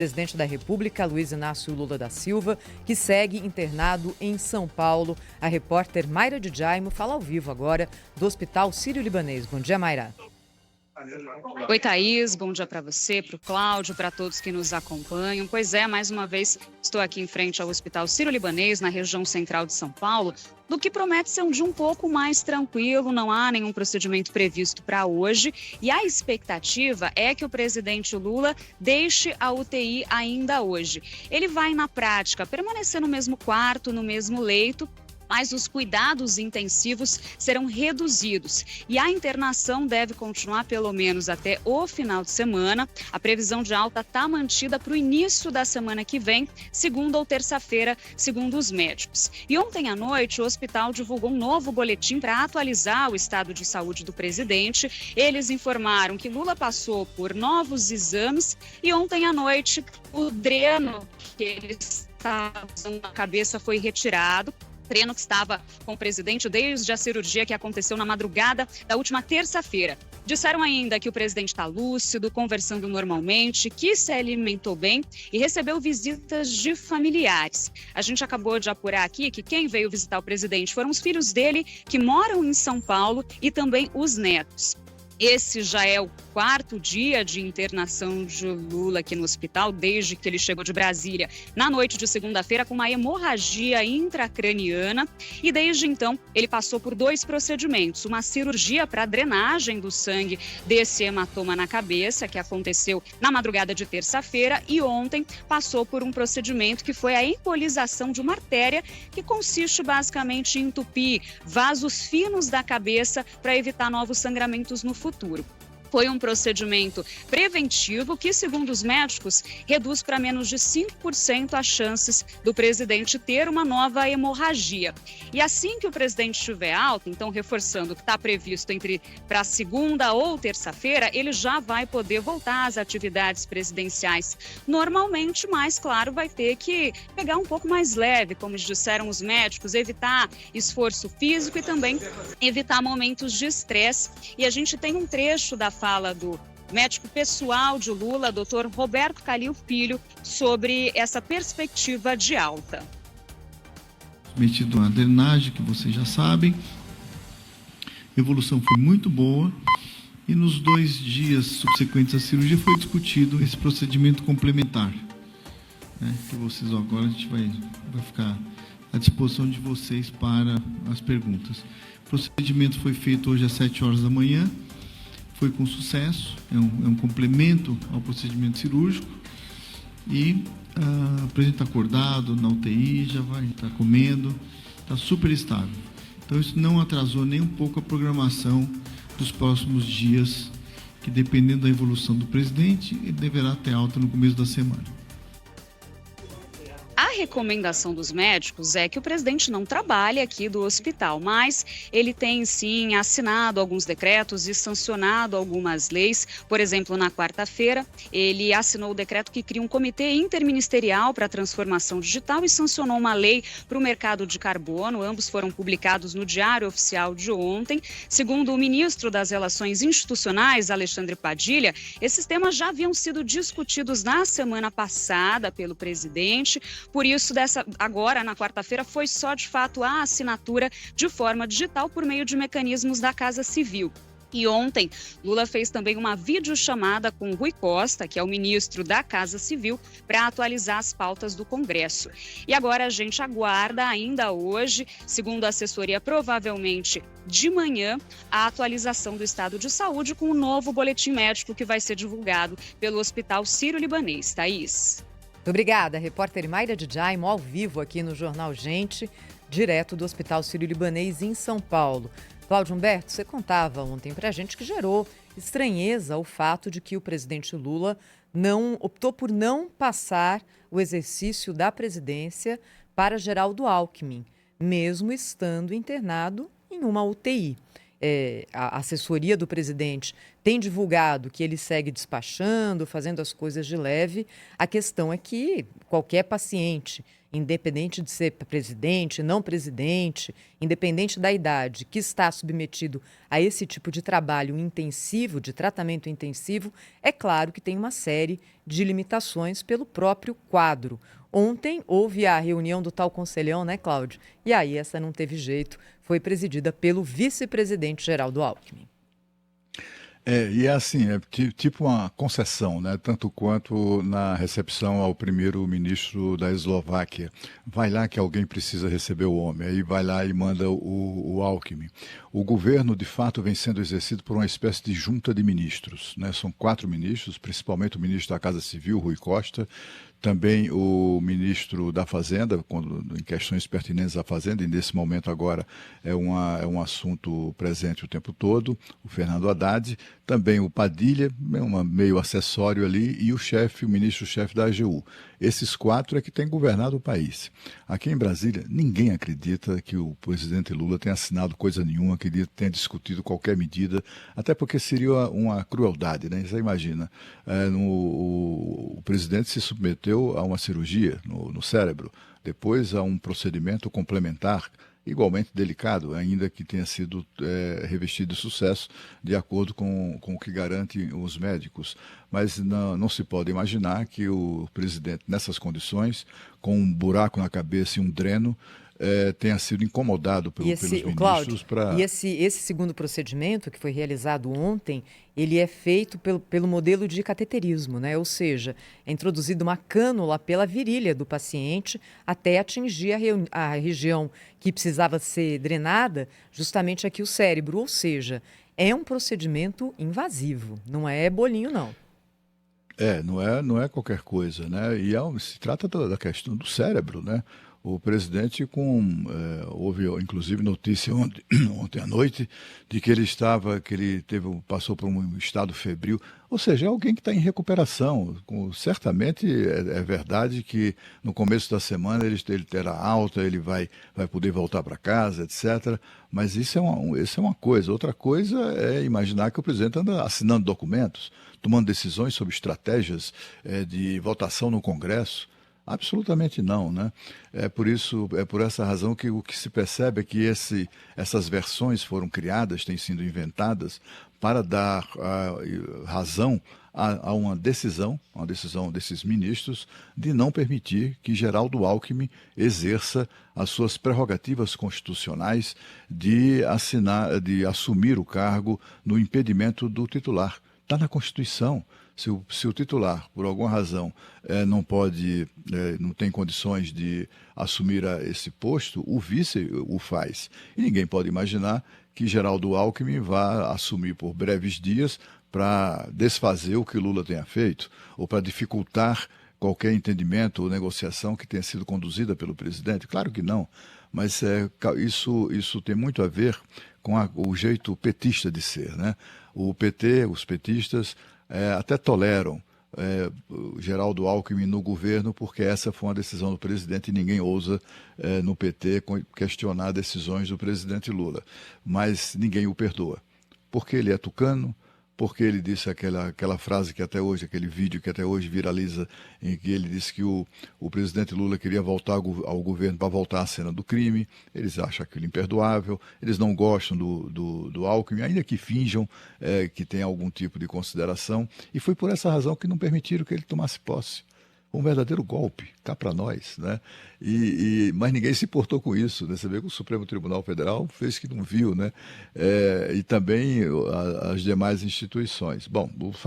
Presidente da República, Luiz Inácio Lula da Silva, que segue internado em São Paulo. A repórter Mayra de Jaimo fala ao vivo agora do Hospital Sírio-Libanês. Bom dia, Mayra. Oi, Thaís. Bom dia para você, para o Cláudio, para todos que nos acompanham. Pois é, mais uma vez estou aqui em frente ao Hospital Sírio-Libanês, na região central de São Paulo, do que promete ser um dia um pouco mais tranquilo. Não há nenhum procedimento previsto para hoje e a expectativa é que o presidente Lula deixe a UTI ainda hoje. Ele vai, na prática, permanecer no mesmo quarto, no mesmo leito, mas os cuidados intensivos serão reduzidos e a internação deve continuar pelo menos até o final de semana. A previsão de alta está mantida para o início da semana que vem, segunda ou terça-feira, segundo os médicos. E ontem à noite, o hospital divulgou um novo boletim para atualizar o estado de saúde do presidente. Eles informaram que Lula passou por novos exames e ontem à noite o dreno que ele estava usando na cabeça foi retirado. Dreno que estava com o presidente desde a cirurgia que aconteceu na madrugada da última terça-feira. Disseram ainda que o presidente está lúcido, conversando normalmente, que se alimentou bem e recebeu visitas de familiares. A gente acabou de apurar aqui que quem veio visitar o presidente foram os filhos dele, que moram em São Paulo, e também os netos. Esse já é o quarto dia de internação de Lula aqui no hospital, desde que ele chegou de Brasília na noite de segunda-feira com uma hemorragia intracraniana. E desde então, ele passou por 2 procedimentos. Uma cirurgia para drenagem do sangue desse hematoma na cabeça, que aconteceu na madrugada de terça-feira. E ontem passou por um procedimento que foi a embolização de uma artéria, que consiste basicamente em entupir vasos finos da cabeça para evitar novos sangramentos no futuro. Foi um procedimento preventivo que, segundo os médicos, reduz para menos de 5% as chances do presidente ter uma nova hemorragia. E assim que o presidente estiver alto, então reforçando o que está previsto para segunda ou terça-feira, ele já vai poder voltar às atividades presidenciais normalmente, mas, claro, vai ter que pegar um pouco mais leve, como disseram os médicos, evitar esforço físico e também evitar momentos de estresse. E a gente tem um trecho da fala do médico pessoal de Lula, Dr. Roberto Calil Filho, sobre essa perspectiva de alta. Metido a drenagem, que vocês já sabem, a evolução foi muito boa e nos 2 dias subsequentes à cirurgia foi discutido esse procedimento complementar, né, que vocês agora a gente vai ficar à disposição de vocês para as perguntas. O procedimento foi feito hoje às 7 horas da manhã. Foi com sucesso, é um complemento ao procedimento cirúrgico e o presidente está acordado na UTI, já vai estar comendo, está super estável. Então isso não atrasou nem um pouco a programação dos próximos dias, que dependendo da evolução do presidente, ele deverá ter alta no começo da semana. A recomendação dos médicos é que o presidente não trabalhe aqui do hospital, mas ele tem sim assinado alguns decretos e sancionado algumas leis. Por exemplo, na quarta-feira, ele assinou o decreto que cria um comitê interministerial para a transformação digital e sancionou uma lei para o mercado de carbono. Ambos foram publicados no Diário Oficial de ontem. Segundo o ministro das Relações Institucionais, Alexandre Padilha, esses temas já haviam sido discutidos na semana passada pelo presidente. Por isso, agora, na quarta-feira, foi só, de fato, a assinatura de forma digital por meio de mecanismos da Casa Civil. E ontem, Lula fez também uma videochamada com Rui Costa, que é o ministro da Casa Civil, para atualizar as pautas do Congresso. E agora a gente aguarda ainda hoje, segundo a assessoria, provavelmente de manhã, a atualização do estado de saúde com o novo boletim médico que vai ser divulgado pelo Hospital Sírio-Libanês. Thaís. Muito obrigada, repórter Mayra de Jaimo, ao vivo aqui no Jornal Gente, direto do Hospital Sírio-Libanês em São Paulo. Cláudio Humberto, você contava ontem para a gente que gerou estranheza o fato de que o presidente Lula optou por não passar o exercício da presidência para Geraldo Alckmin, mesmo estando internado em uma UTI. A assessoria do presidente tem divulgado que ele segue despachando, fazendo as coisas de leve. A questão é que qualquer paciente, independente de ser presidente, não presidente, independente da idade, que está submetido a esse tipo de trabalho intensivo, de tratamento intensivo, é claro que tem uma série de limitações pelo próprio quadro. Ontem houve a reunião do tal conselhão, né, Cláudio? E aí essa não teve jeito, foi presidida pelo vice-presidente Geraldo Alckmin. E é assim, é tipo uma concessão, né? Tanto quanto na recepção ao primeiro-ministro da Eslováquia. Vai lá que alguém precisa receber o homem, aí vai lá e manda o Alckmin. O governo, de fato, vem sendo exercido por uma espécie de junta de ministros, né? São 4 ministros, principalmente o ministro da Casa Civil, Rui Costa, também o ministro da Fazenda, em questões pertinentes à Fazenda, e nesse momento agora é um assunto presente o tempo todo, o Fernando Haddad, também o Padilha, meio acessório ali, e o ministro-chefe da AGU. Esses 4 é que têm governado o país. Aqui em Brasília, ninguém acredita que o presidente Lula tenha assinado coisa nenhuma, que ele tenha discutido qualquer medida, até porque seria uma crueldade, né? Você imagina, o presidente se submeteu a uma cirurgia no cérebro, depois a um procedimento complementar, igualmente delicado, ainda que tenha sido revestido de sucesso, de acordo com o que garantem os médicos. Mas não se pode imaginar que o presidente, nessas condições, com um buraco na cabeça e um dreno, tenha sido incomodado pelos ministros para... E esse segundo procedimento, que foi realizado ontem, ele é feito pelo modelo de cateterismo, né? Ou seja, é introduzida uma cânula pela virilha do paciente até atingir a região que precisava ser drenada, justamente aqui o cérebro. Ou seja, é um procedimento invasivo, não é bolinho, não. Não é qualquer coisa, né? E se trata da questão do cérebro, né? O presidente houve inclusive notícia ontem à noite de que ele passou por um estado febril, ou seja, é alguém que está em recuperação. Certamente é verdade que no começo da semana ele terá alta, ele vai poder voltar para casa, etc. Mas isso é uma coisa. Outra coisa é imaginar que o presidente anda assinando documentos, tomando decisões sobre estratégias de votação no Congresso. Absolutamente não, né? É por essa razão que o que se percebe é que essas versões foram criadas, têm sido inventadas para dar razão a uma decisão desses ministros de não permitir que Geraldo Alckmin exerça as suas prerrogativas constitucionais de assumir o cargo no impedimento do titular. Está na Constituição. Se o titular, por alguma razão, não tem condições de assumir esse posto, o vice o faz. E ninguém pode imaginar que Geraldo Alckmin vá assumir por breves dias para desfazer o que Lula tenha feito, ou para dificultar qualquer entendimento ou negociação que tenha sido conduzida pelo presidente. Claro que não, mas isso tem muito a ver com o jeito petista de ser, né? O PT, os petistas, até toleram Geraldo Alckmin no governo, porque essa foi uma decisão do presidente e ninguém ousa no PT questionar decisões do presidente Lula. Mas ninguém o perdoa, porque ele é tucano, porque ele disse aquela frase que até hoje, aquele vídeo que até hoje viraliza, em que ele disse que o presidente Lula queria voltar ao governo para voltar à cena do crime. Eles acham aquilo imperdoável, eles não gostam do Alckmin, ainda que finjam que tem algum tipo de consideração, e foi por essa razão que não permitiram que ele tomasse posse. Um verdadeiro golpe, cá para nós, né? Mas ninguém se importou com isso, né? Você vê que o Supremo Tribunal Federal fez que não viu, né? E também as demais instituições. Bom,